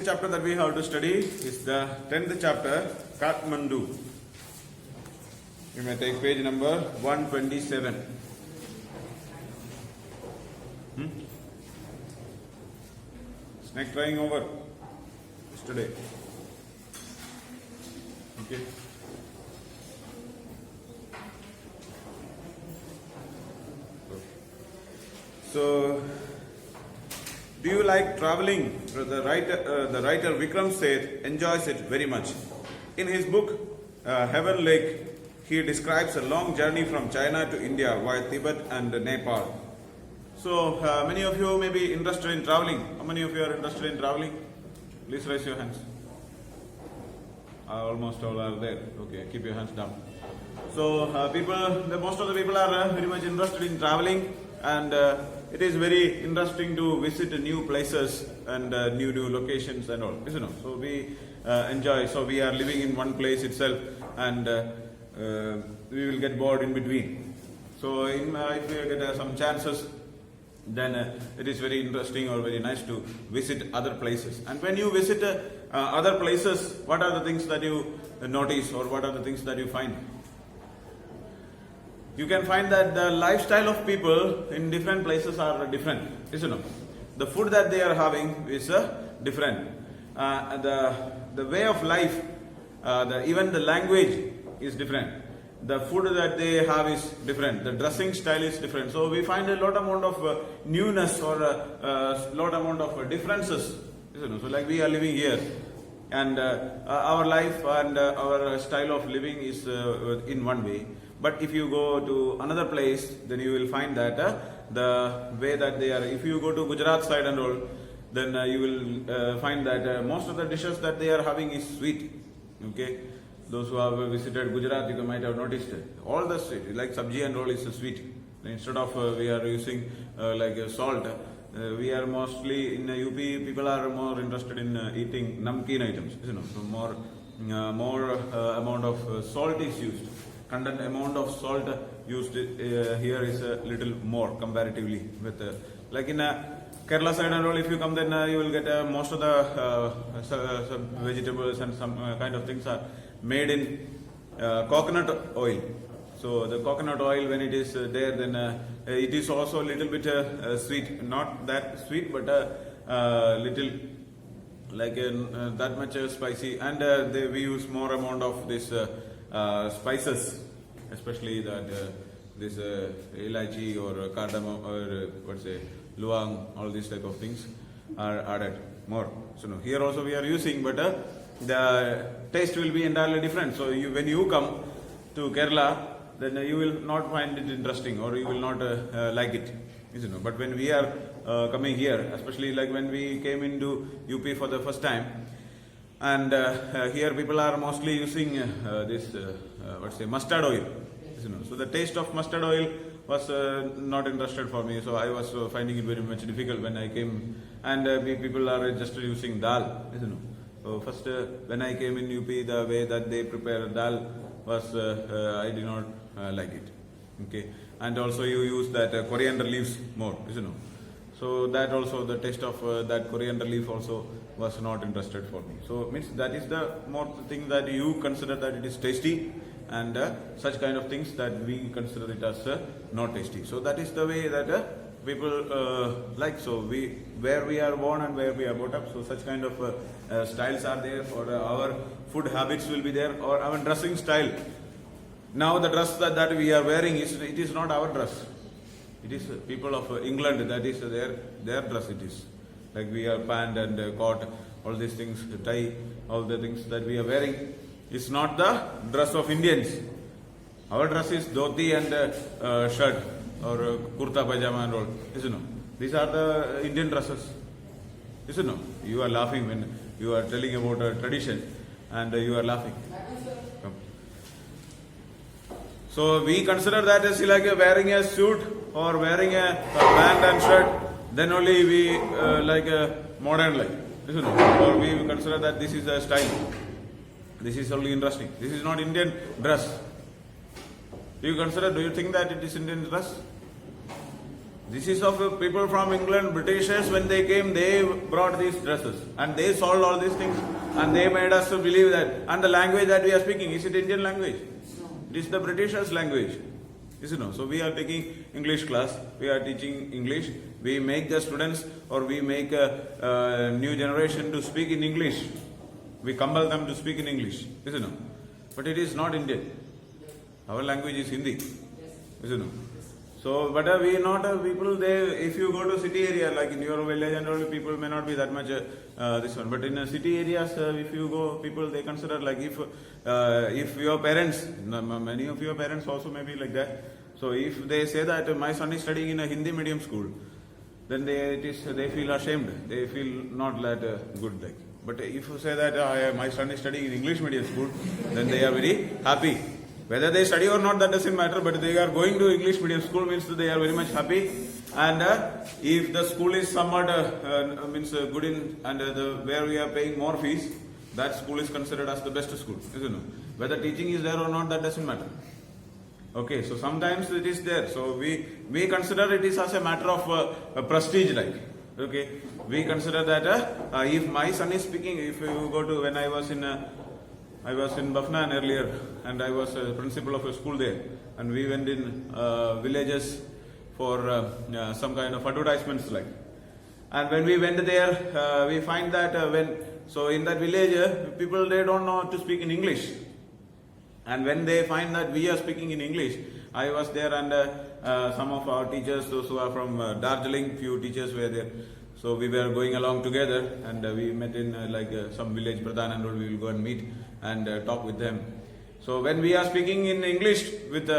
Chapter that we have to study is the 10th chapter, Kathmandu. You may take page number 127. Snake trying over yesterday. Okay. So, do you like traveling? The writer Vikram Seth enjoys it very much. In his book Heaven Lake, he describes a long journey from China to India via Tibet and Nepal. So many of you may be interested in traveling. How many of you are interested in traveling? Please raise your hands. Almost all are there. Okay, keep your hands down. So most of the people are very much interested in traveling, and it is very interesting to visit new places and new locations and all, isn't it? So we enjoy. So we are living in one place itself, and we will get bored in between. So if we get some chances, then it is very interesting or very nice to visit other places. And when you visit other places, what are the things that you notice, or what are the things that you find? You can find that the lifestyle of people in different places are different, isn't it? The food that they are having is different. The way of life, even the language is different. The food that they have is different. The dressing style is different. So we find a lot amount of newness or a lot amount of differences, isn't it? So like we are living here, and our life and our style of living is in one way. But if you go to another place, then you will find that the way that they are. If you go to Gujarat side and all, then you will find that most of the dishes that they are having is sweet. Okay, those who have visited Gujarat, you might have noticed it. All the sweet, like sabji and all, is sweet. Instead of we are using like salt, we are mostly in UP. People are more interested in eating namkeen items. You know, so more amount of salt is used. Content amount of salt used here is a little more comparatively with like in Kerala side and all. If you come, then you will get most of the some vegetables and some kind of things are made in coconut oil. So the coconut oil, when it is there, then it is also a little bit sweet, not that sweet, but little like that much spicy, and we use more amount of this spices, especially that this elaichi or cardamom or luwang, all these type of things are added more. So no, here also we are using, but the taste will be entirely different. So when you come to Kerala, then you will not find it interesting, or you will not like it. You know. But when we are coming here, especially like when we came into UP for the first time, and here people are mostly using this mustard oil. You know. So the taste of mustard oil was not interested for me. So I was finding it very much difficult when I came. And people are just using dal. You know. So first when I came in UP, the way that they prepare dal was I did not like it. Okay. And also you use that coriander leaves more. You know. So that also, the taste of that coriander leaf also was not interested for me. So means that is the more thing that you consider that it is tasty, and such kind of things that we consider it as not tasty. So that is the way that people like. So where we are born and where we are brought up, so such kind of styles are there, or our food habits will be there, or our dressing style. Now the dress that we are wearing it is not our dress. It is people of England, that is their dress it is. Like we are pant and coat, all these things, tie, all the things that we are wearing is not the dress of Indians. Our dress is dhoti and shirt, or kurta pajama and all. Isn't it? These are the Indian dresses. Isn't it? You are laughing when you are telling about a tradition, and you are laughing. So we consider that as like wearing a suit or wearing a pant and shirt, then only we like a modern life, isn't it? Or we consider that this is a style. This is only interesting. This is not Indian dress. Do you think that it is Indian dress? This is of people from England, Britishers. When they came, they brought these dresses and they solved all these things and they made us to believe that. And the language that we are speaking, is it Indian language? It is the Britishers' language. So we are taking English class, we are teaching English, we make the students or we make a new generation to speak in English. We compel them to speak in English, but it is not Indian. Our language is Hindi, So, but we not people. If you go to city area like in your village and all, people may not be that much this one. But in city areas, if you go, people they consider like if your parents, many of your parents also may be like that. So if they say that my son is studying in a Hindi medium school, then they feel ashamed. They feel not that good like. But if you say that my son is studying in English medium school, then they are very happy. Whether they study or not, that doesn't matter, but they are going to English medium school means they are very much happy. And if the school is somewhat good in and where we are paying more fees, that school is considered as the best school, Whether teaching is there or not, that doesn't matter. Okay, so sometimes it is there. So we consider it is as a matter of prestige, like. Okay, we consider that if my son is speaking, if you go to when I was in Bafnan earlier, and I was a principal of a school there, and we went in villages for some kind of advertisements like. And when we went there, we find that in that village, people they don't know how to speak in English. And when they find that we are speaking in English, I was there and some of our teachers, those who are from Darjeeling, few teachers were there. So we were going along together and we met in some village Pradhan and we will go and meet and talk with them. So when we are speaking in English with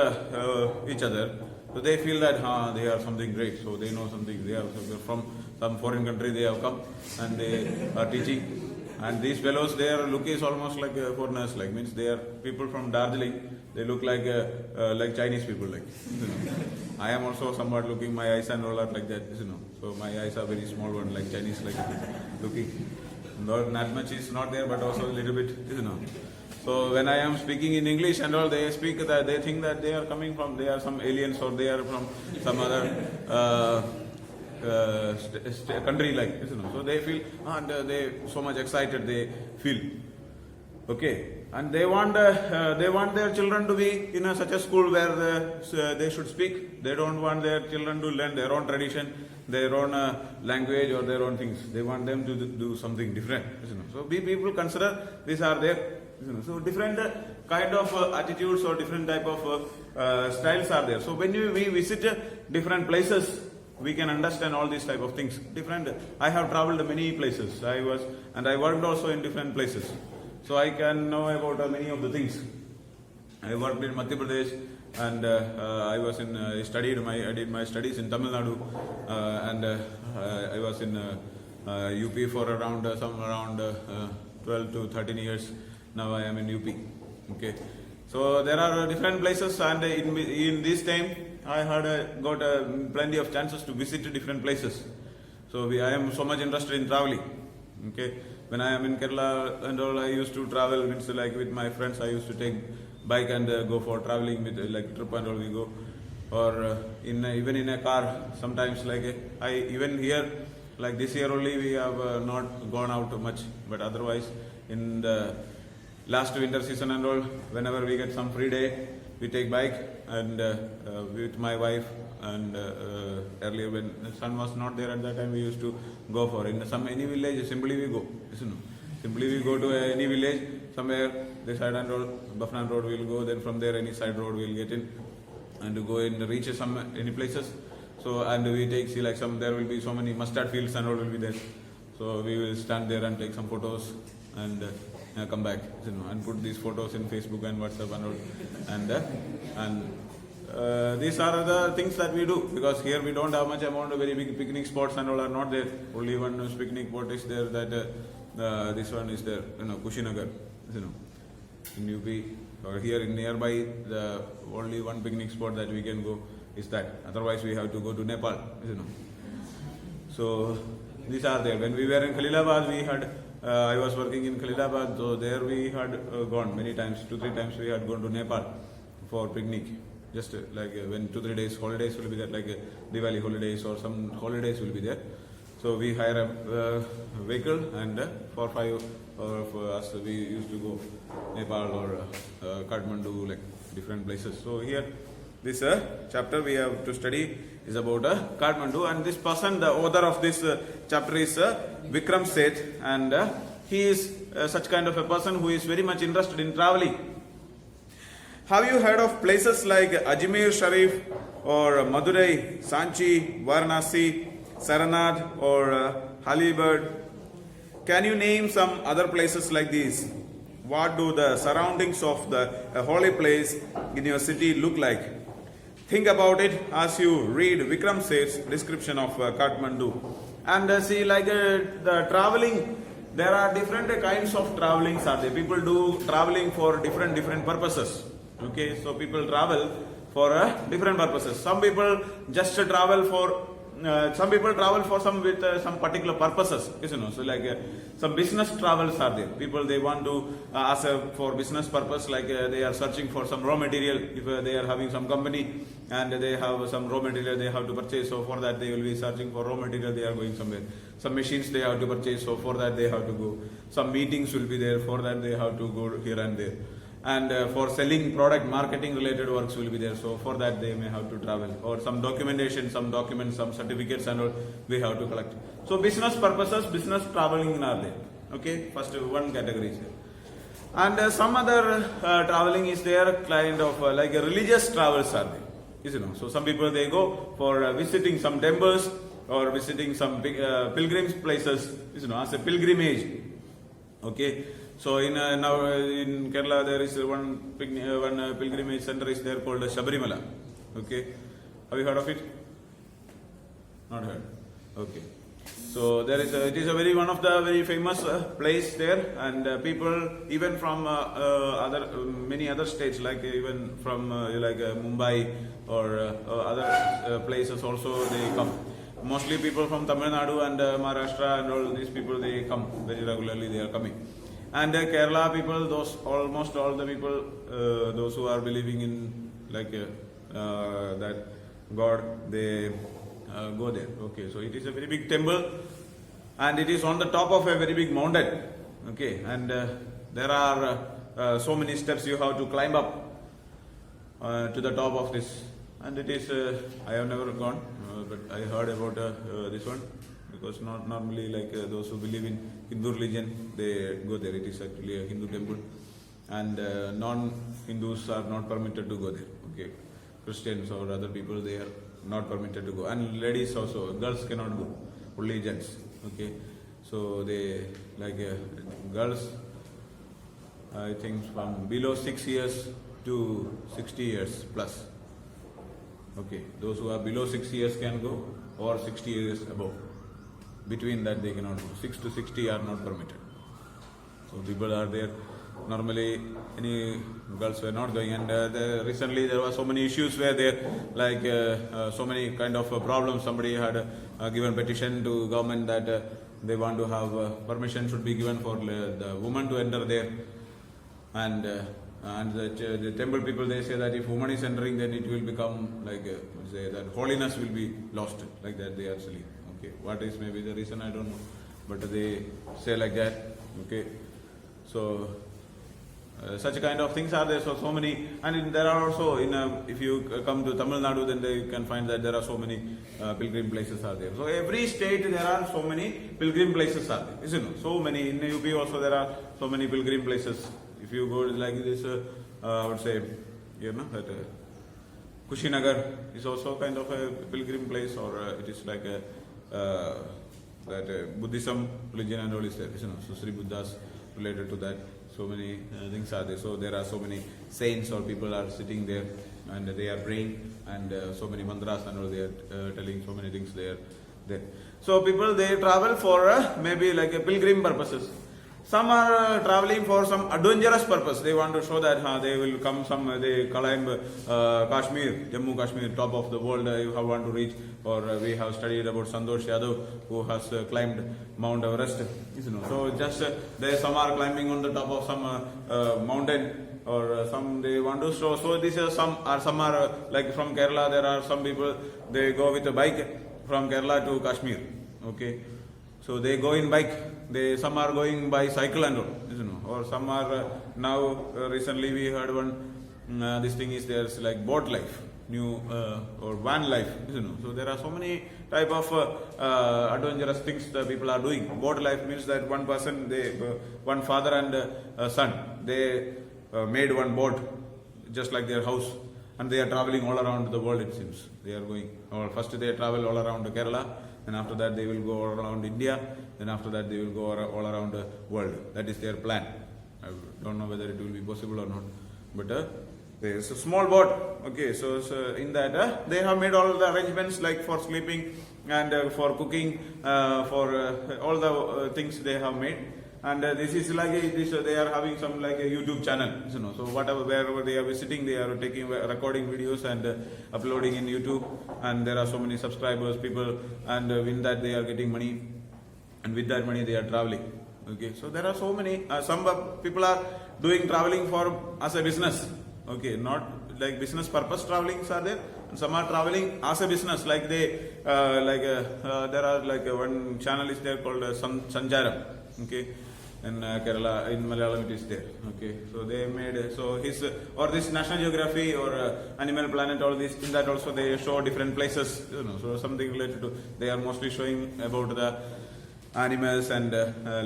each other, so they feel that they are something great. So they know something. They are from some foreign country. They have come and they are teaching. And these fellows, their look is almost like foreigners. Like means they are people from Darjeeling. They look like Chinese people. Like I am also somewhat looking. My eyes and all are like that. So my eyes are very small one, like Chinese, like looking. Not that much is not there, but also a little bit. So when I am speaking in English and all, they speak that they think that they are coming from, they are some aliens or they are from some other country like. So they feel and they so much excited they feel. Okay, and they want their children to be in such a school where they should speak. They don't want their children to learn their own tradition, their own language or their own things. They want them to do something different. So people consider these are there. So different kind of attitudes or different type of styles are there. So when we visit different places, we can understand all these type of things. I have traveled many places. I worked also in different places. So I can know about many of the things. I worked in Madhya Pradesh and I did my studies in Tamil Nadu and I was in UP for around 12 to 13 years. Now I am in UP. Okay, so there are different places, and in this time I had got plenty of chances to visit different places. So I am so much interested in traveling. Okay, when I am in Kerala and all, I used to travel with my friends. I used to take bike and go for traveling with trip and all we go, or even in a car. Sometimes even here this year only we have not gone out much, but otherwise in the last winter season and all, whenever we get some free day, we take bike and with my wife and earlier when the sun was not there at that time, we used to go for any village. Simply we go. Simply we go to any village somewhere, the side and road, Bafnan road we will go. Then from there any side road we will get in and to go in reach any places. So and we take there will be so many mustard fields and all will be there. So we will stand there and take some photos and come back, and put these photos in Facebook and WhatsApp and all. And these are the things that we do, because here we don't have much amount of very big picnic spots and all are not there. Only one picnic spot is there, that this one is there, Kushinagar, in UP, or here in nearby, the only one picnic spot that we can go is that. Otherwise we have to go to Nepal, So these are there. When we were in Khalilabad, I was working in Khalilabad, so there we had gone many times, 2-3 times we had gone to Nepal for picnic. Just like when 2-3 days holidays will be there, like Diwali holidays or some holidays will be there. So we hire a vehicle, and for 5 or for us we used to go Nepal or Kathmandu, like different places. So here this chapter we have to study is about Kathmandu, and this person, the author of this chapter is Vikram Seth, and he is such kind of a person who is very much interested in traveling. Have you heard of places like Ajmer Sharif or Madurai, Sanchi, Varanasi, Saranad or Halibad? Can you name some other places like these? What do the surroundings of the holy place in your city look like? Think about it as you read Vikram Seth's description of Kathmandu. And see, like the traveling, there are different kinds of travelings are there. People do traveling for different purposes. Okay, so people travel for different purposes. Some people just travel for some with some particular purposes, you know. So like some business travels are there. People, they want to for business purpose, like they are searching for some raw material. If they are having some company and they have some raw material they have to purchase, so for that they will be searching for raw material. They are going somewhere. Some machines they have to purchase, so for that they have to go. Some meetings will be there, for that they have to go here and there. And for selling product, marketing related works will be there, so for that they may have to travel. Or some documentation, some documents, some certificates and all we have to collect. So business purposes, business traveling are there. Okay, first one category is there. And some other traveling is there, kind of like religious travels are there. You know, so some people they go for visiting some temples or visiting some big pilgrims places, you know, as a pilgrimage. Okay. So now in Kerala there is one pilgrimage center is there called Shabarimala. Okay, have you heard of it? Not heard. Okay. So there is it is a one of the very famous place there, and people even from many other states, like even from Mumbai or other places also they come. Mostly people from Tamil Nadu and Maharashtra and all these people, they come very regularly. They are coming. And Kerala people, almost all the people, those who are believing in that God, they go there. Okay, so it is a very big temple, and it is on the top of a very big mountain. Okay, and there are so many steps you have to climb up to the top of this. And it is, I have never gone, but I heard about this one. Because not normally like those who believe in Hindu religion, they go there. It is actually a Hindu temple, and non-Hindus are not permitted to go there. Okay, Christians or other people, they are not permitted to go, and ladies also, girls cannot go, only gents. Okay, so they like girls, I think from below 6 years to 60 years plus. Okay, those who are below 6 years can go, or 60 years above. Between that they cannot go. 6 to 60 are not permitted. So people are there. Normally any girls were not going, and recently there were so many issues where there, like so many kind of problems. Somebody had given petition to government that they want to have permission should be given for the woman to enter there, and the temple people, they say that if woman is entering, then it will become like say that holiness will be lost, like that they are saying. Okay, what is maybe the reason, I don't know, but they say like that. Okay, so such kind of things are there. So many, and there are also if you come to Tamil Nadu, then you can find that there are so many pilgrim places are there. So every state there are so many pilgrim places are there, isn't it? So many in UP also there are so many pilgrim places. If you go like this, I would say, you know, that Kushinagar is also kind of a pilgrim place, or it is like a that Buddhism religion and all is there, you know, so Sri Buddhas related to that. So many things are there. So there are so many saints or people are sitting there and they are praying, and so many mantras and all, they are telling so many things there. So people, they travel for maybe like a pilgrim purposes. Some are traveling for some adventurous purpose. They want to show that they will come they climb Kashmir, Jammu Kashmir, top of the world, you have want to reach. Or we have studied about Santosh Yadav, who has climbed Mount Everest. You know, so just some are climbing on the top of some mountain, or some they want to show. So these are some are like from Kerala. There are some people they go with a bike from Kerala to Kashmir. Okay, so they go in bike. Some are going by cycle and all, or some are now recently we heard one. This thing is there's like boat life, new or van life, So there are so many type of adventurous things that people are doing. Boat life means that one person, one father and son, they made one boat just like their house, and they are traveling all around the world. It seems they are going. Or first they travel all around Kerala, and after that they will go all around India. Then after that they will go all around the world. That is their plan. I don't know whether it will be possible or not, but there is a small boat. Okay, so in that they have made all the arrangements like for sleeping and for cooking, for all the things they have made. And this is like they are having some like a YouTube channel, So whatever wherever they are visiting, they are taking recording videos and uploading in YouTube. And there are so many subscribers, people, and with that they are getting money, and with that money they are traveling. Okay, so there are so many. Some people are doing traveling for as a business. Okay, not like business purpose travelings are there, and some are traveling as a business. Like they, there are like one channel is there called Sanjaram. Okay, in Kerala, in Malayalam it is there. Okay, so they made so his or this National Geography or Animal Planet, all this in that also they show different places. So something related to they are mostly showing about the animals and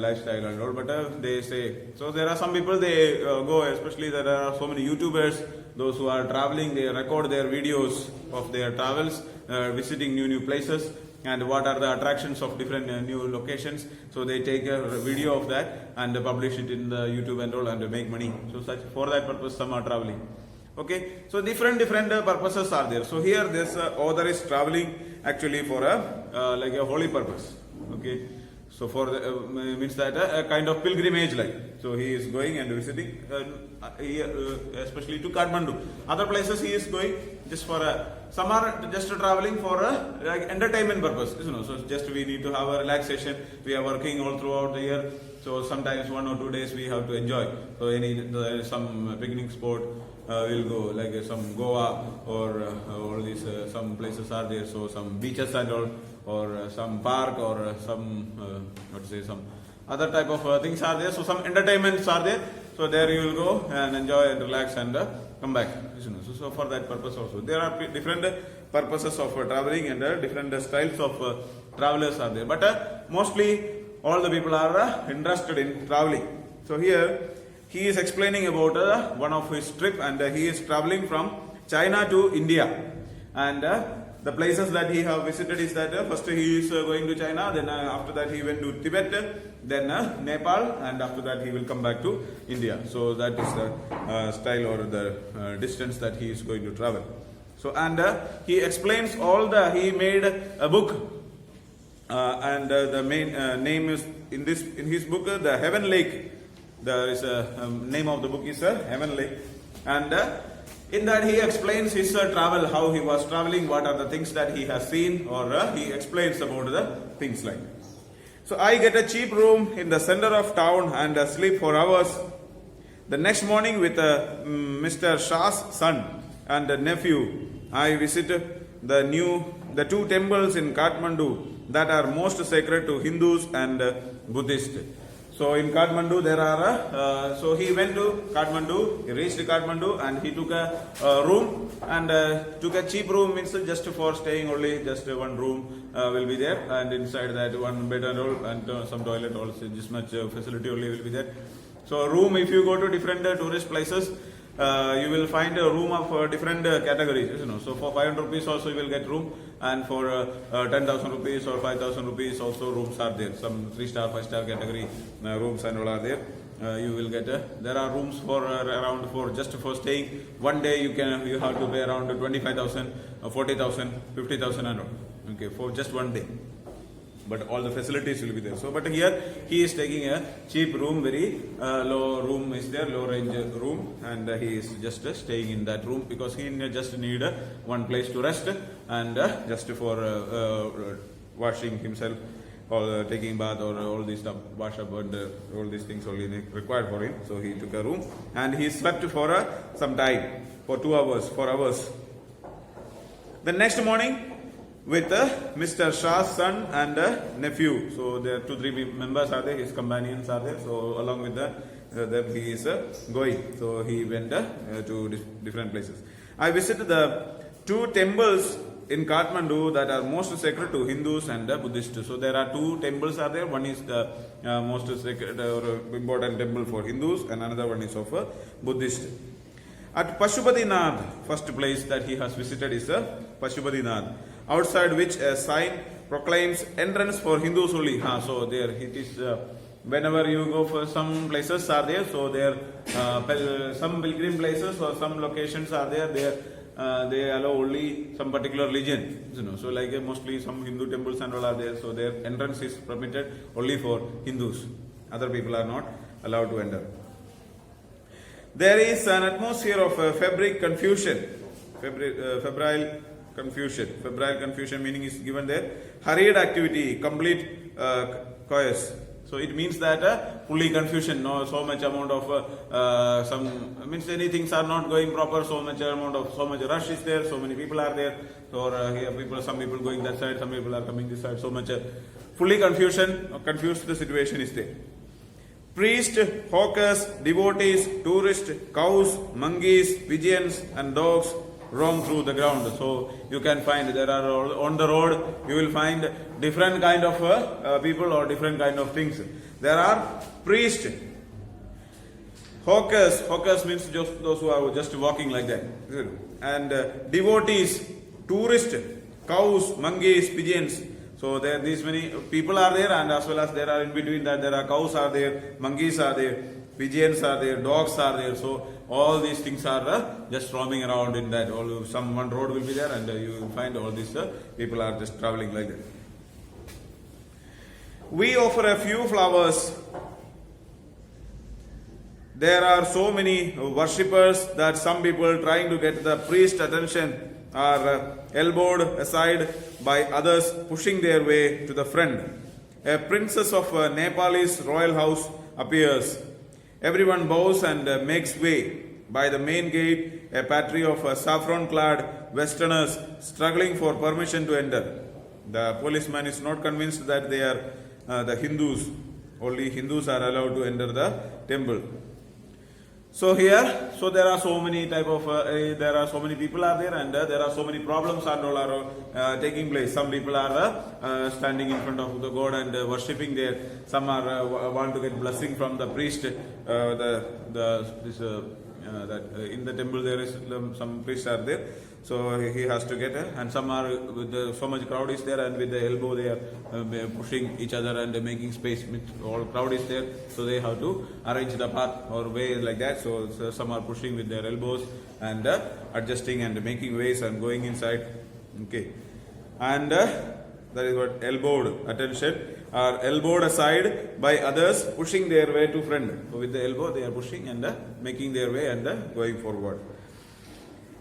lifestyle and all, but they say so there are some people they go, especially there are so many YouTubers, those who are traveling, they record their videos of their travels, visiting new places and what are the attractions of different new locations. So they take a video of that and publish it in the YouTube and all and make money. So such for that purpose some are traveling. Okay, so different purposes are there. So here this author is traveling actually for a like a holy purpose. Okay, so for the, means that a kind of pilgrimage like. So he is going and visiting, especially to Kathmandu. Other places he is going just for some are just traveling for like entertainment purpose. So just we need to have a relaxation. We are working all throughout the year. So sometimes 1 or 2 days we have to enjoy. So some picnic spot we'll go like some Goa or all these some places are there. So some beaches and all, or some park or some some other type of things are there. So some entertainments are there. So there you will go and enjoy and relax and come back. So for that purpose also there are different purposes of traveling and different styles of travelers are there. But mostly all the people are interested in traveling. So here he is explaining about one of his trip, and he is traveling from China to India, and the places that he have visited is that first he is going to China, then after that he went to Tibet, then Nepal, and after that he will come back to India. So that is the style or the distance that he is going to travel. So and he explains all he made a book, and the main name is in his book the Heaven Lake. There is a name of the book is Heaven Lake, and in that he explains his travel, how he was traveling, what are the things that he has seen, or he explains about the things like that. So I get a cheap room in the center of town and sleep for hours. The next morning with Mr. Shah's son and nephew, I visit the 2 temples in Kathmandu that are most sacred to Hindus and Buddhists. So in Kathmandu there are, so he went to Kathmandu, he reached Kathmandu and he took a room and took a cheap room, means just for staying only, just one room will be there, and inside that one bed and all and some toilet also, this much facility only will be there. So room, if you go to different tourist places, you will find a room of different categories. So for 500 rupees also you will get room, and for 10,000 rupees or 5,000 rupees also rooms are there. Some 3-star, 5-star category rooms and all are there. You will get there are rooms for around for just for staying one day. You have to pay around 25,000, 40,000, 50,000 and all. Okay, for just one day. But all the facilities will be there. So, but here he is taking a cheap room, very low room is there, low range room, and he is just staying in that room because he just need one place to rest and just for washing himself or taking bath or all these stuff, wash up and all these things only required for him. So he took a room and he slept for some time, for 2 hours, 4 hours. The next morning, with Mr. Shah's son and nephew. So there are 2-3 members are there, his companions are there. So along with them he is going. So he went to different places. I visited the 2 temples in Kathmandu that are most sacred to Hindus and Buddhists. So there are 2 temples are there. One is the most sacred or important temple for Hindus, and another one is of Buddhist. At Pashupatinath, first place that he has visited is Pashupatinath, outside which a sign proclaims entrance for Hindus only. So there it is. Whenever you go for some places are there, so there some pilgrim places or some locations are there. They allow only some particular religion. So like mostly some Hindu temples and all are there. So their entrance is permitted only for Hindus. Other people are not allowed to enter. There is an atmosphere of febrile confusion. Febrile confusion meaning is given there. Hurried activity, complete chaos. So it means that fully confusion, no, so much amount of some means any things are not going proper. So much rush is there. So many people are there. So here some people going that side, some people are coming this side. So much fully confused the situation is there. Priests, hawkers, devotees, tourists, cows, monkeys, pigeons, and dogs roam through the ground. So you can find there are on the road you will find different kind of people or different kind of things. There are priests, hawkers means just those who are just walking like that, and devotees, tourists, cows, monkeys, pigeons. So there these many people are there, and as well as there are in between that there are cows are there, monkeys are there, pigeons are there, dogs are there. So all these things are just roaming around in that. One road will be there, and you will find all these people are just traveling like that. We offer a few flowers. There are so many worshippers that some people trying to get the priest attention are elbowed aside by others pushing their way to the front. A princess of Nepalese royal house appears. Everyone bows and makes way. By the main gate, a party of saffron-clad Westerners struggling for permission to enter. The policeman is not convinced that they are the Hindus. Only Hindus are allowed to enter the temple. So here, so there are so many type of, there are so many people are there, and there are so many problems and all are taking place. Some people are standing in front of the God and worshipping there. Some are want to get blessing from the priest. That in the temple there is some priests are there, so he has to get and some are with so much crowd is there, and with the elbow they are pushing each other and making space. All crowd is there, so they have to arrange the path or way like that. So some are pushing with their elbows and adjusting and making ways and going inside. Okay, and that is what elbowed attention. Are elbowed aside by others pushing their way to front. So with the elbow they are pushing and making their way and going forward.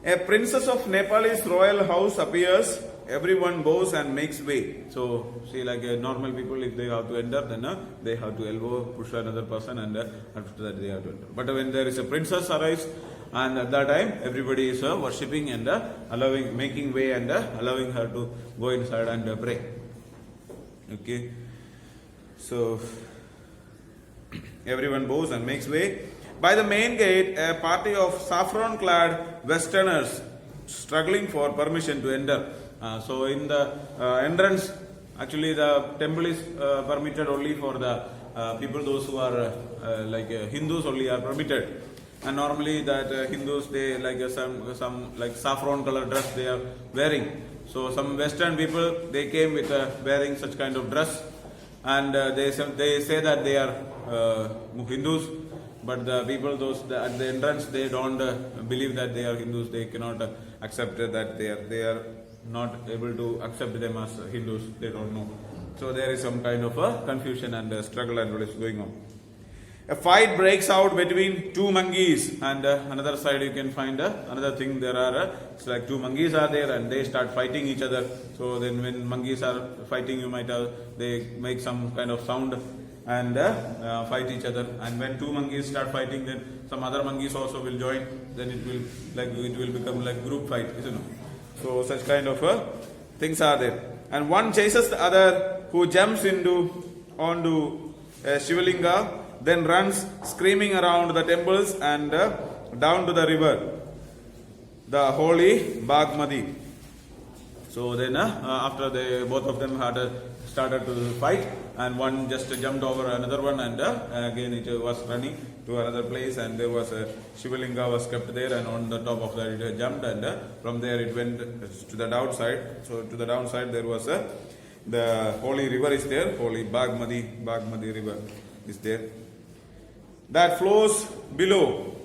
A princess of Nepalese royal house appears. Everyone bows and makes way. So see, like normal people, if they have to enter, then they have to elbow push another person, and after that they have to enter. But when there is a princess arrives, and at that time everybody is worshipping and making way and allowing her to go inside and pray. Okay. So everyone bows and makes way. By the main gate, a party of saffron-clad Westerners struggling for permission to enter. So in the entrance, actually the temple is permitted only for the people, those who are like Hindus only are permitted. And normally that Hindus, they like some like saffron color dress they are wearing. So some Western people, they came with wearing such kind of dress. And they say that they are Hindus, but the people at the entrance, they don't believe that they are Hindus. They cannot accept that they are not able to accept them as Hindus. They don't know. So there is some kind of a confusion and struggle and what is going on. A fight breaks out between two monkeys, and another side you can find another thing. There are it's like two monkeys are there, and they start fighting each other. So then, when monkeys are fighting, you might they make some kind of sound and fight each other. And when two monkeys start fighting, then some other monkeys also will join. Then it will become like group fight, isn't it? So such kind of things are there. And one chases the other, who jumps onto Shivalinga, then runs screaming around the temples and down to the river, the holy Bagmati. So then after both of them had started to fight, and one just jumped over another one, and again it was running to another place, and there was a Shivalinga was kept there, and on the top of that it jumped, and from there it went to the downside. So to the downside there was the holy river is there, holy Bagmati river is there, that flows below.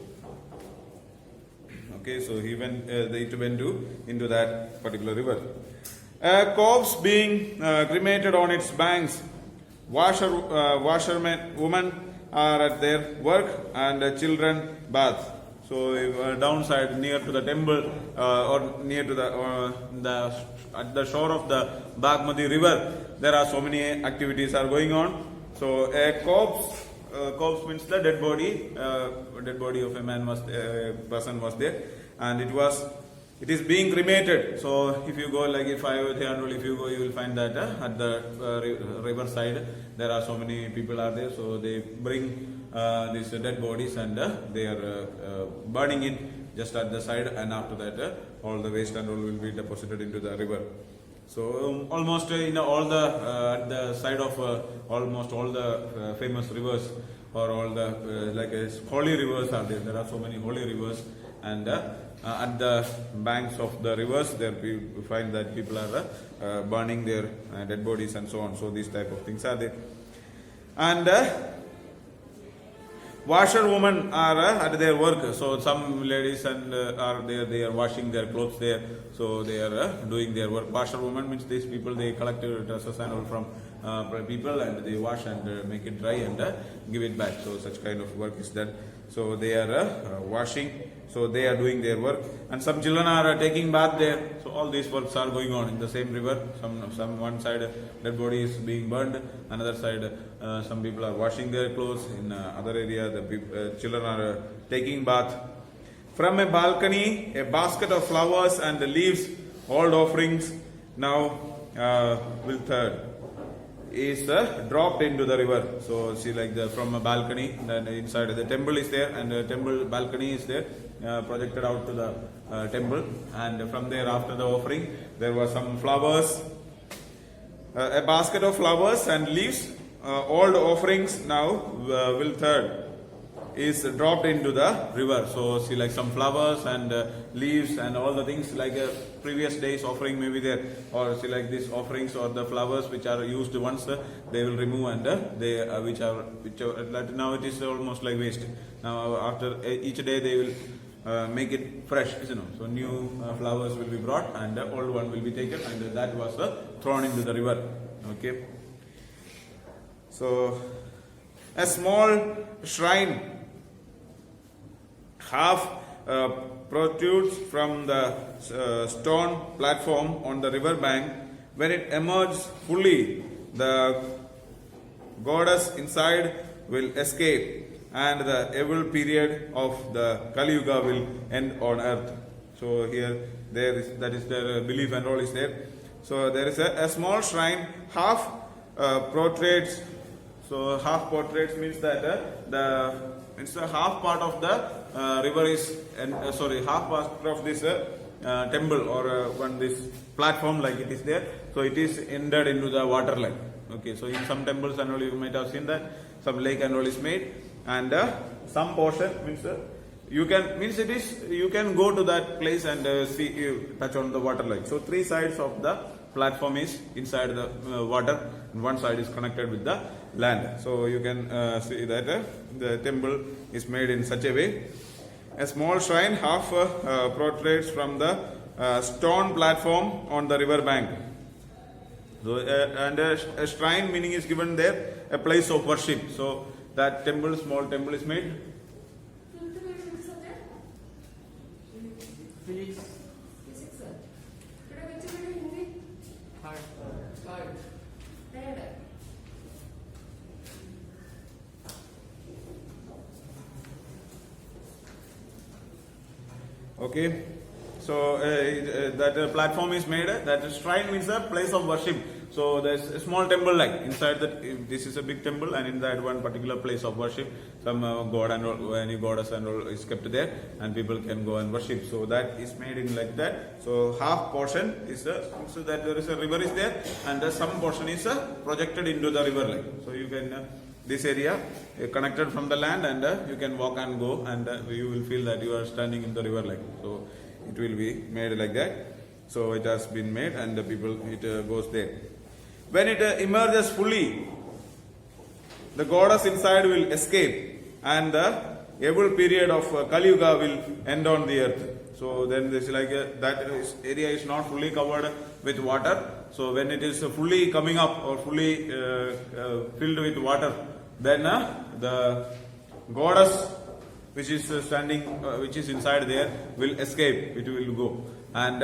Okay, so it went into that particular river. A corpse being cremated on its banks. Washermen, women are at their work, and children bath. So downside near to the temple or near to at the shore of the Bagmati river, there are so many activities are going on. So a corpse means the dead body. Dead body of a person was there, and it is being cremated. So if you go, like if you go, you will find that at the river side there are so many people are there. So they bring these dead bodies, and they are burning it just at the side, and after that all the waste and all will be deposited into the river. So almost all the at the side of almost all the famous rivers, or all the holy rivers are there. There are so many holy rivers, and at the banks of the rivers there we find that people are burning their dead bodies and so on. So these type of things are there. And washerwomen are at their work. So some ladies are there, they are washing their clothes there. So they are doing their work. Washerwomen means these people, they collect dresses and all from people, and they wash and make it dry and give it back. So such kind of work is done. So they are washing. So they are doing their work, and some children are taking bath there. So all these works are going on in the same river. Some one side dead body is being burned, another side some people are washing their clothes. In other area the children are taking bath. From a balcony, a basket of flowers and the leaves, old offerings now wilted, is dropped into the river. So see, from a balcony, then inside the temple is there, and the temple balcony is there, projected out to the temple, and from there after the offering there were some flowers, a basket of flowers and leaves, old offerings now wilted, is dropped into the river. So see, some flowers and leaves and all the things, previous day's offering may be there, or see these offerings or the flowers which are used once, they will remove, and they which now it is almost like waste. Now after each day they will make it fresh, so new flowers will be brought, and the old one will be taken, and that was thrown into the river. Okay, so a small shrine half protrudes from the stone platform on the river bank. When it emerges fully, the goddess inside will escape, and the evil period of the Kali Yuga will end on earth. So here that is their belief and all is there. So there is a small shrine, half portraits. So half portraits means that it's a half part of the river is, half part of this temple or this platform, like it is there. So it is ended into the water line. Okay, so in some temples and all you might have seen that some lake and all is made, and some portion means you can go to that place and touch on the water line. So three sides of the platform is inside the water, and one side is connected with the land. So you can see that the temple is made in such a way. A small shrine half protrudes from the stone platform on the river bank. So and a shrine meaning is given there, a place of worship. So that temple, small temple is made? Physics. Third. Okay, so that platform is made. That shrine means a place of worship. So there's a small temple like inside that. This is a big temple, and in that one particular place of worship, some god and all, any goddess and all is kept there, and people can go and worship. So that is made in like that. So half portion is so that there is a river is there, and some portion is projected into the river like. So you can. This area connected from the land, and you can walk and go, and you will feel that you are standing in the river like. So it will be made like that. So it has been made, and the people it goes there. When it emerges fully, the goddess inside will escape, and the evil period of Kali Yuga will end on the earth. So then this like area is not fully covered with water. So when it is fully coming up or fully filled with water, then the goddess which is standing, which is inside there, will escape. It will go, and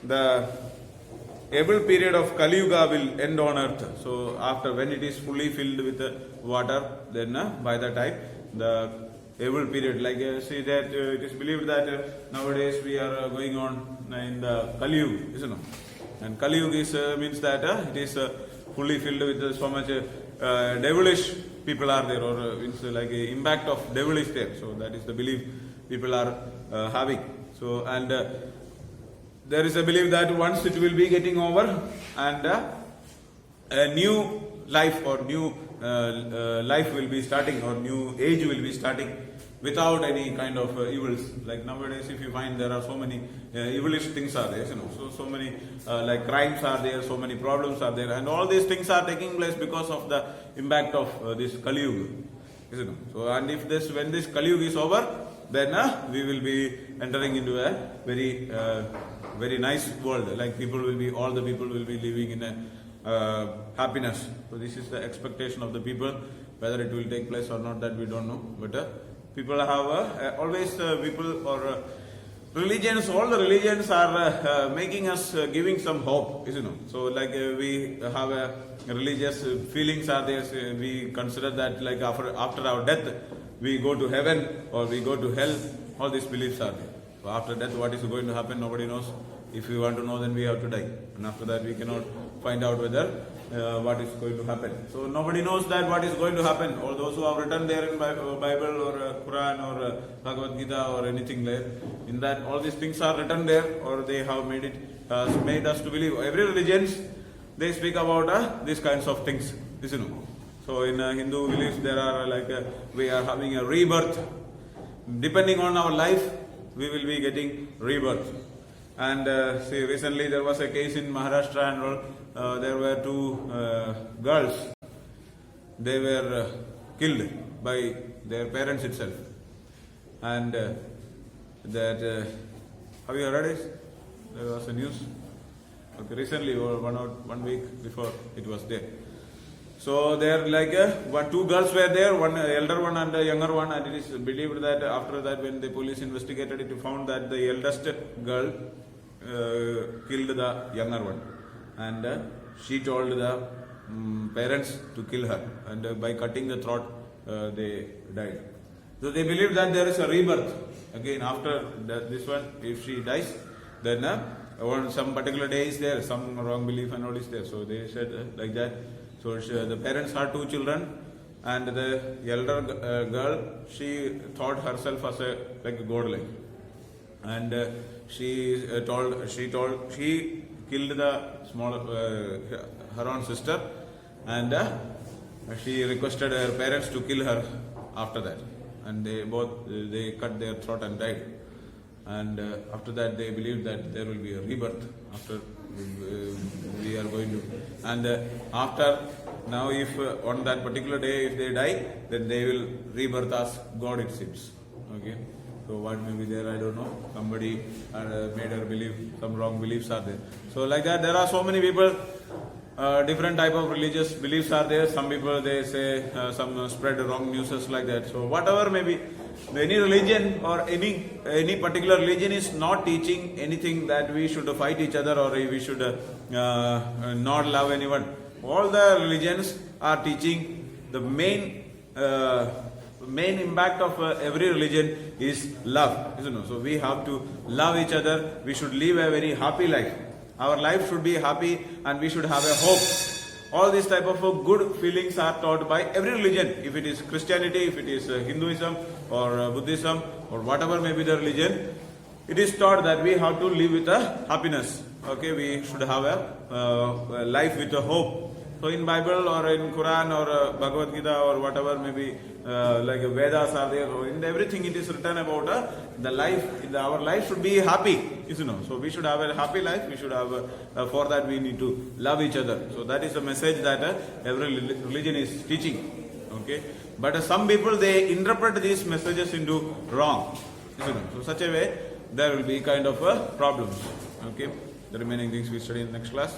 the evil period of Kali Yuga will end on earth. So after when it is fully filled with water, then by the time the evil period, like see that it is believed that nowadays we are going on in the Kali Yuga, isn't it? And Kali Yuga is, means that it is fully filled with so much devilish people are there, or means like impact of devil is there. So that is the belief people are having. So and there is a belief that once it will be getting over, and a new life or new life will be starting, or new age will be starting without any kind of evils. Like nowadays, if you find there are so many evilish things are there, so many like crimes are there, so many problems are there, and all these things are taking place because of the impact of this Kali Yuga, isn't it? So and if this when this Kali Yuga is over, then we will be entering into a very nice world. Like all the people will be living in a happiness. So this is the expectation of the people. Whether it will take place or not, that we don't know. But people have always people or religions. All the religions are making us giving some hope, isn't it? So like we have religious feelings are there. So we consider that like after our death we go to heaven or we go to hell. All these beliefs are there. So after death, what is going to happen? Nobody knows. If we want to know, then we have to die, and after that we cannot find out whether what is going to happen. So nobody knows that what is going to happen. All those who have written there in Bible or Quran or Bhagavad Gita or anything there, in that all these things are written there, or they have made us to believe. Every religions they speak about these kinds of things, isn't it? So in Hindu beliefs there are like we are having a rebirth. Depending on our life, we will be getting rebirth. And see, recently there was a case in Maharashtra, and there were two girls. They were killed by their parents itself. And that have you heard it? There was a news. Okay, recently, or 1 week before, it was there. So there, like two girls were there, one elder one and a younger one, and it is believed that after that, when the police investigated it, found that the eldest girl killed the younger one, and she told the parents to kill her, and by cutting the throat, they died. So they believe that there is a rebirth again after this one. If she dies, then on some particular day is there, some wrong belief and all is there. So they said like that. So the parents had two children, and the elder girl, she thought herself as like a godlike, and she killed the small her own sister, and she requested her parents to kill her after that, and they cut their throat and died. And after that they believed that there will be a rebirth after we are going to, and after now if on that particular day if they die, then they will rebirth as God, it seems. Okay, so what may be there, I don't know. Somebody made her believe some wrong beliefs are there. So like that there are so many people different type of religious beliefs are there. Some people they say some spread wrong news like that. So whatever may be, any religion or any particular religion is not teaching anything that we should fight each other or we should not love anyone. All the religions are teaching the main impact of every religion is love. Isn't it? So we have to love each other. We should live a very happy life. Our life should be happy and we should have a hope. All these type of good feelings are taught by every religion. If it is Christianity, if it is Hinduism or Buddhism or whatever may be the religion, it is taught that we have to live with a happiness. Okay, we should have a life with a hope. So in Bible or in Quran or Bhagavad Gita or whatever maybe like Vedas are there, or in everything it is written about the life. Our life should be happy, you know. So we should have a happy life. We should have for that we need to love each other. So that is the message that every religion is teaching. Okay, but some people they interpret these messages into wrong. You know. So such a way there will be kind of problems. Okay, the remaining things we study in the next class.